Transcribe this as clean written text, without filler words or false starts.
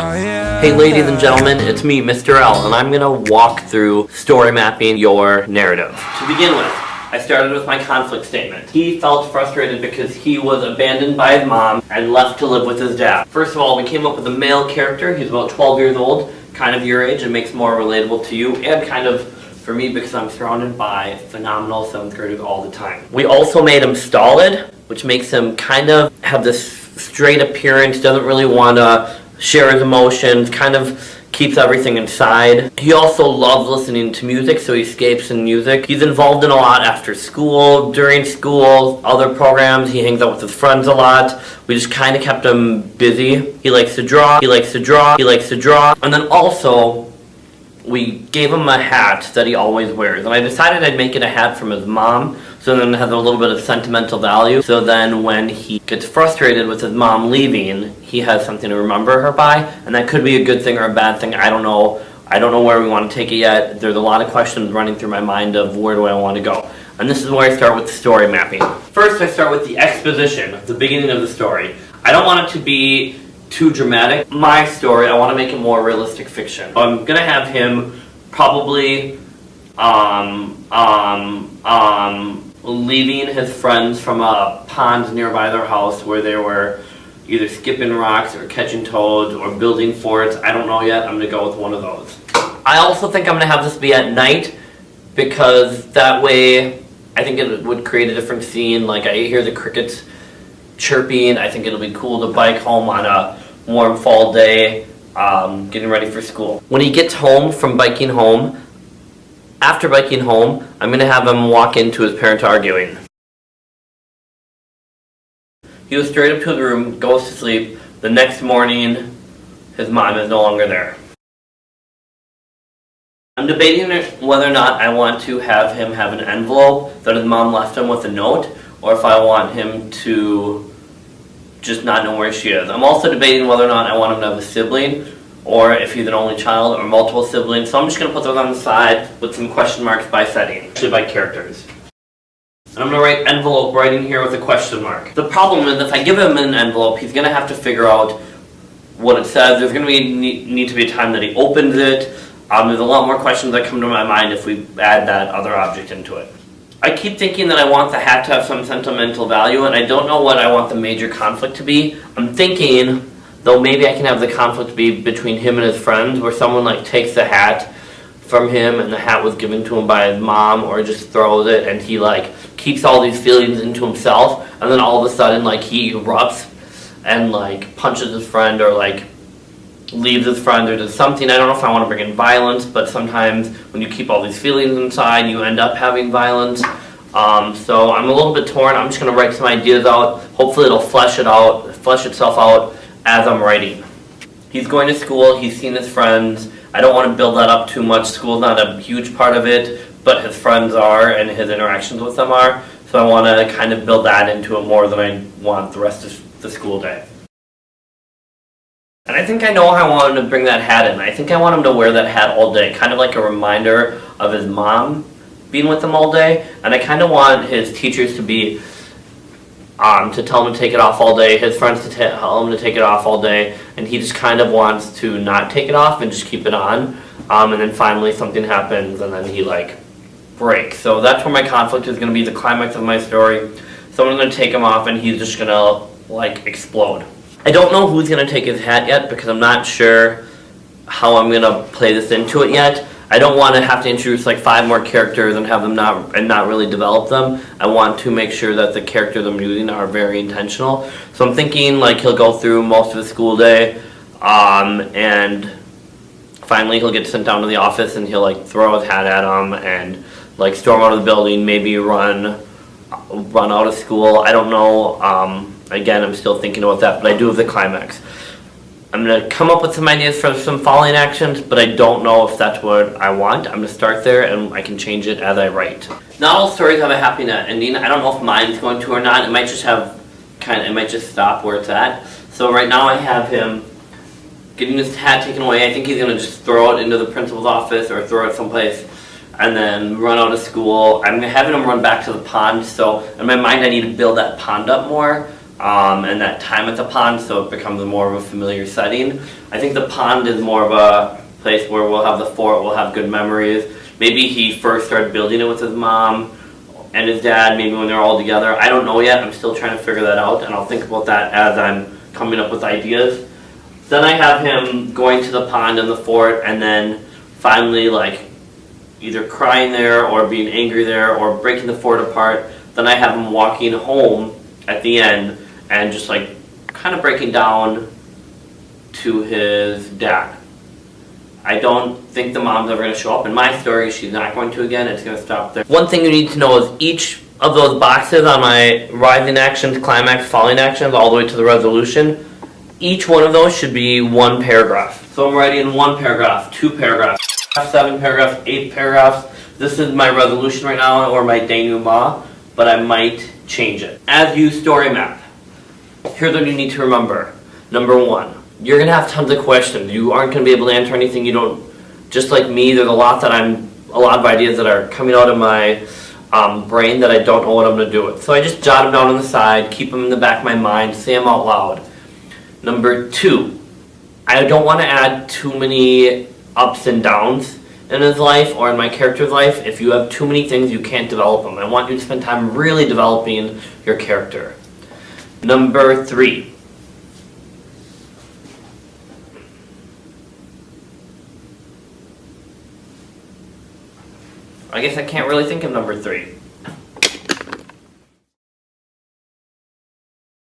Oh, yeah. Hey ladies and gentlemen, it's me, Mr. L, and I'm gonna walk through story mapping your narrative. To begin with, I started with my conflict statement. He felt frustrated because he was abandoned by his mom and left to live with his dad. First of all, we came up with a male character. He's about 12 years old, kind of your age, and makes more relatable to you, and kind of for me because I'm surrounded by phenomenal 7th graders all the time. We also made him stolid, which makes him kind of have this straight appearance, doesn't really want to share his emotions, kind of keeps everything inside. He also loves listening to music, so he escapes in music. He's involved in a lot after school, during school, other programs. He hangs out with his friends a lot. We just kind of kept him busy. He likes to draw, he likes to draw, he likes to draw. And then also, we gave him a hat that he always wears. And I decided I'd make it a hat from his mom, so then it has a little bit of sentimental value. So then when he gets frustrated with his mom leaving, he has something to remember her by. And that could be a good thing or a bad thing. I don't know. I don't know where we want to take it yet. There's a lot of questions running through my mind of where do I want to go. And this is where I start with the story mapping. First, I start with the exposition, the beginning of the story. I don't want it to be too dramatic. My story, I want to make it more realistic fiction. I'm gonna have him probably leaving his friends from a pond nearby their house where they were either skipping rocks or catching toads or building forts. I don't know yet. I'm gonna go with one of those. I also think I'm gonna have this be at night because that way I think it would create a different scene. Like I hear the crickets chirping. I think it'll be cool to bike home on a warm fall day, getting ready for school. When he gets home from biking home, after biking home, I'm going to have him walk into his parents arguing. He goes straight up to his room, goes to sleep. The next morning, his mom is no longer there. I'm debating whether or not I want to have him have an envelope that his mom left him with a note, or if I want him to just not know where she is. I'm also debating whether or not I want him to have a sibling, or if he's an only child, or multiple siblings. So I'm just going to put those on the side with some question marks by setting, actually by characters. And I'm going to write envelope right in here with a question mark. The problem is if I give him an envelope, he's going to have to figure out what it says. There's going to need to be a time that he opens it. There's a lot more questions that come to my mind if we add that other object into it. I keep thinking that I want the hat to have some sentimental value, and I don't know what I want the major conflict to be. I'm thinking, though maybe I can have the conflict be between him and his friends, where someone like takes the hat from him and the hat was given to him by his mom, or just throws it and he like keeps all these feelings into himself, and then all of a sudden like he erupts and like punches his friend or like leaves his friend or does something. I don't know if I want to bring in violence, but sometimes when you keep all these feelings inside, you end up having violence. So I'm a little bit torn. I'm just going to write some ideas out. Hopefully it'll flesh itself out as I'm writing. He's going to school. He's seen his friends. I don't want to build that up too much. School's not a huge part of it, but his friends are and his interactions with them are. So I want to kind of build that into it more than I want the rest of the school day. And I think I know how I want him to bring that hat in. I think I want him to wear that hat all day, kind of like a reminder of his mom being with him all day. And I kind of want his teachers to be, to tell him to take it off all day, his friends to tell him to take it off all day, and he just kind of wants to not take it off and just keep it on. And then finally something happens and then he like breaks. So that's where my conflict is going to be, the climax of my story. Someone's going to take him off and he's just going to like explode. I don't know who's going to take his hat yet because I'm not sure how I'm going to play this into it yet. I don't want to have to introduce like 5 more characters and have them not really develop them. I want to make sure that the characters I'm using are very intentional. So I'm thinking like he'll go through most of the school day and finally he'll get sent down to the office and he'll like throw his hat at him and like storm out of the building, maybe run out of school. I don't know. Again, I'm still thinking about that, but I do have the climax. I'm going to come up with some ideas for some following actions, but I don't know if that's what I want. I'm going to start there, and I can change it as I write. Not all stories have a happy ending. I don't know if mine's going to or not. It might just have it might just stop where it's at. So right now I have him getting his hat taken away. I think he's going to just throw it into the principal's office or throw it someplace and then run out of school. I'm having him run back to the pond, so in my mind I need to build that pond up more. and that time at the pond, so it becomes more of a familiar setting. I think the pond is more of a place where we'll have the fort, we'll have good memories. Maybe he first started building it with his mom and his dad, maybe when they're all together. I don't know yet, I'm still trying to figure that out, and I'll think about that as I'm coming up with ideas. Then I have him going to the pond and the fort, and then finally like either crying there or being angry there or breaking the fort apart. Then I have him walking home at the end and just like kind of breaking down to his dad. I don't think the mom's ever going to show up in my story. She's not going to again. It's going to stop there. One thing you need to know is each of those boxes on my rising actions, climax, falling actions, all the way to the resolution, each one of those should be one paragraph. So I'm writing one paragraph, 2 paragraphs, 7 paragraphs, 8 paragraphs. This is my resolution right now, or my denouement, but I might change it. As you story map, here's what you need to remember. Number 1, you're gonna have tons of questions. You aren't gonna be able to answer anything you don't. Just like me, there's a lot of ideas that are coming out of my brain that I don't know what I'm gonna do with. So I just jot them down on the side, keep them in the back of my mind, say them out loud. Number 2, I don't want to add too many ups and downs in his life or in my character's life. If you have too many things, you can't develop them. I want you to spend time really developing your character. Number 3, I guess I can't really think of number 3.